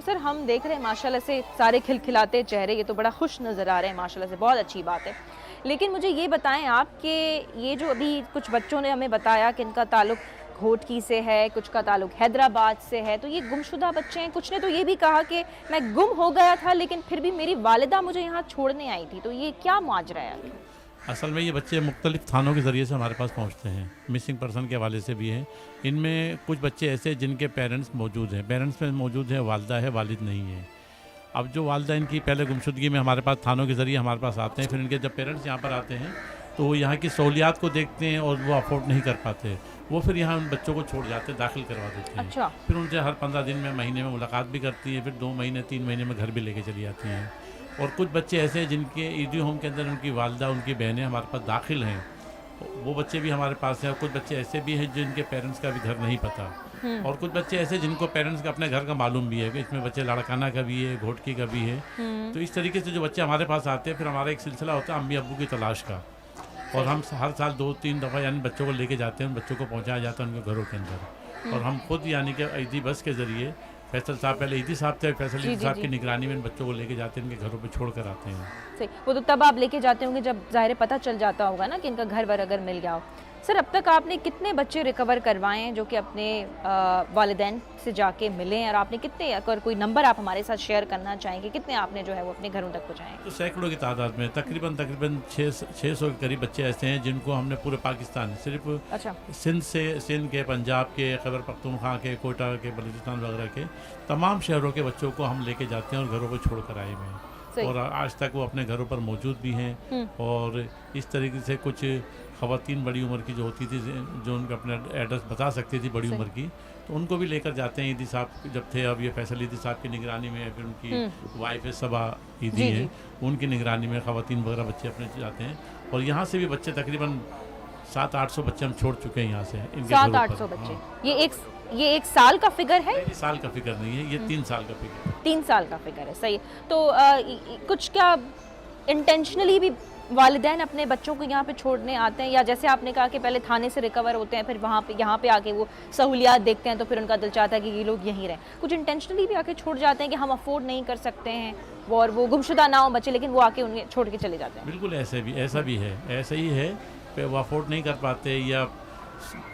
Sir हम देख रहे हैं माशाल्लाह से सारे खिलखिलाते चेहरे, ये तो बड़ा खुश नज़र आ रहे हैं माशाल्लाह से, बहुत अच्छी बात है। लेकिन मुझे ये बताएं आप कि ये जो अभी कुछ बच्चों ने हमें बताया कि इनका ताल्लुक़ घोटकी से है, कुछ का ताल्लुक़ हैदराबाद से है, तो ये गुमशुदा बच्चे हैं। कुछ ने तो ये भी कहा कि मैं गुम हो गया था लेकिन फिर भी मेरी वालिदा मुझे यहाँ छोड़ने आई थी। तो ये क्या माजरा है? असल में ये बच्चे मुख्तलिफ थानों के ज़रिए से हमारे पास पहुँचते हैं, मिसिंग पर्सन के हवाले से भी हैं। इनमें कुछ बच्चे ऐसे जिनके पेरेंट्स मौजूद हैं, पेरेंट्स में मौजूद है, वालिदा है, वालिद नहीं है। अब जो वालिदा इनकी पहले गुमशुदगी में हमारे पास थानों के ज़रिए हमारे पास आते हैं, फिर इनके जब पेरेंट्स यहाँ पर आते हैं तो वो यहाँ की सहूलियात को देखते हैं और वो अफोर्ड नहीं कर पाते, वो फिर यहाँ उन बच्चों को छोड़ जाते हैं, दाखिल करवा देते हैं। अच्छा। फिर उनसे हर 15 दिन में, महीने में मुलाकात भी करती हैं, फिर 2 महीने 3 महीने में घर भी लेके चली जाती हैं। और कुछ बच्चे ऐसे हैं जिनके ईडी होम के अंदर उनकी वालिदा, उनकी बहनें हमारे पास दाखिल हैं, वो बच्चे भी हमारे पास हैं। और कुछ बच्चे ऐसे भी हैं जिनके पेरेंट्स का भी घर नहीं पता, और कुछ बच्चे ऐसे जिनको पेरेंट्स का अपने घर का मालूम भी है कि इसमें बच्चे लड़काना का भी है, घोटकी का भी है। तो इस तरीके से जो बच्चे हमारे पास आते हैं, फिर हमारा एक सिलसिला होता है अम्मी अब्बू की तलाश का, और हम हर साल 2-3 दफ़ा यानी बच्चों को लेके जाते हैं, उन बच्चों को पहुँचाया जाता है उनके घरों के अंदर। और हम खुद यानी कि ईदी बस के ज़रिए, फैसल साहब पहले ईदी साहब थे, फैसल ईदी साहब की निगरानी में इन बच्चों को लेके जाते हैं, इनके घरों पे छोड़ कर आते हैं। सही, वो तो तब आप लेके जाते होंगे जब ज़ाहिर पता चल जाता होगा ना कि इनका घर वर अगर मिल गया हो। सर अब तक आपने कितने बच्चे रिकवर करवाए हैं जो कि अपने वालिदैन से जाके मिले हैं, और आपने कितने, अगर कोई नंबर आप हमारे साथ शेयर करना चाहेंगे, कितने आपने जो है वो अपने घरों तक पहुँचाए? तो सैकड़ों की तादाद में तकरीबन 600 के करीब बच्चे ऐसे हैं जिनको हमने पूरे पाकिस्तान, सिर्फ अच्छा, सिंध के, पंजाब के, खैबर पख्तूनख्वा के, कोटा के, बलूचिस्तान वगैरह के तमाम शहरों के बच्चों को हम लेके जाते हैं और घरों को छोड़ कर आए हुए हैं। और आज तक वो अपने घरों पर मौजूद भी हैं। और इस तरीके से कुछ ख़वातीन बड़ी उम्र की जो होती थी, जो उनका अपना एड्रेस बता सकती थी बड़ी उम्र की, तो उनको भी लेकर जाते हैं। ईदी साहब जब थे, अब ये फैसल ईदी साहब की निगरानी में, फिर उनकी वाइफ सबा ईदी है, उनकी निगरानी में ख़वातीन वगैरह बच्चे अपने जाते हैं। और यहाँ से भी बच्चे तकरीबन 700-800 बच्चे हम छोड़ चुके हैं यहाँ से, इनके 700-800 बच्चे। हाँ। ये एक साल का फिगर है? नहीं, साल का फिगर नहीं है, ये 3 साल का फिगर है। 3 साल का फिगर है, सही। तो कुछ क्या इंटेंशनली भी वालिदैन अपने बच्चों को यहाँ पे छोड़ने आते हैं, या जैसे आपने कहा कि पहले थाने से रिकवर होते हैं, फिर वहाँ पे यहाँ पे आके वो सहूलियात देखते हैं, तो फिर उनका दिल चाहता है कि ये लोग यहीं रहें? कुछ इंटेंशनली भी आके छोड़ जाते हैं कि हम अफोर्ड नहीं कर सकते हैं, और वो गुमशुदा ना हो बच्चे, लेकिन वो आके उन्हें छोड़ के चले जाते हैं? बिल्कुल ऐसा भी है, ऐसा ही है। वो अफोर्ड नहीं कर पाते, या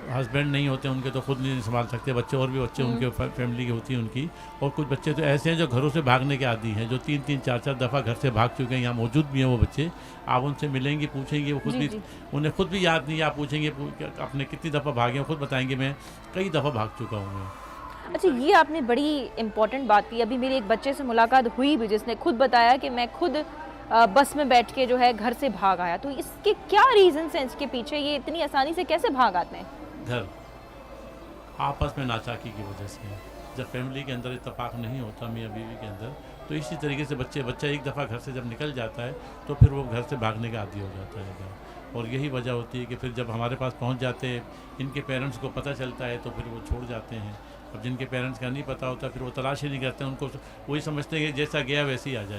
हस्बैंड नहीं होते उनके, तो खुद नहीं संभाल सकते बच्चे, और भी बच्चे उनके फैमिली की होती है उनकी। और कुछ बच्चे तो ऐसे हैं जो घरों से भागने के आदी हैं, जो 3-3, 4-4 दफ़ा घर से भाग चुके हैं, यहाँ मौजूद भी हैं वो बच्चे। आप उनसे मिलेंगे, पूछेंगे, वो खुद भी, उन्हें खुद भी याद नहीं है। आप पूछेंगे अपने कितनी दफ़ा भागे हैं, खुद बताएंगे मैं कई दफ़ा भाग चुका हूँ। अच्छा, ये आपने बड़ी इंपॉर्टेंट बात की। अभी मेरे एक बच्चे से मुलाकात हुई भी जिसने खुद बताया कि मैं खुद बस में बैठ के जो है घर से भाग आया। तो इसके क्या रीजंस हैं, इसके पीछे ये इतनी आसानी से कैसे भाग आते हैं? घर आपस में नाचाकी की वजह से, जब फैमिली के अंदर इत्तेफाक नहीं होता मियाँ बीवी के अंदर, तो इसी तरीके से बच्चा एक दफ़ा घर से जब निकल जाता है तो फिर वो घर से भागने का आदी हो जाता है। और यही वजह होती है कि फिर जब हमारे पास पहुंच जाते हैं, इनके पेरेंट्स को पता चलता है, तो फिर वो छोड़ जाते हैं। अब जिनके पेरेंट्स का नहीं पता होता, फिर वो तलाश ही नहीं करते, उनको वही समझते हैं कि जैसा गया वैसे ही आ जाए।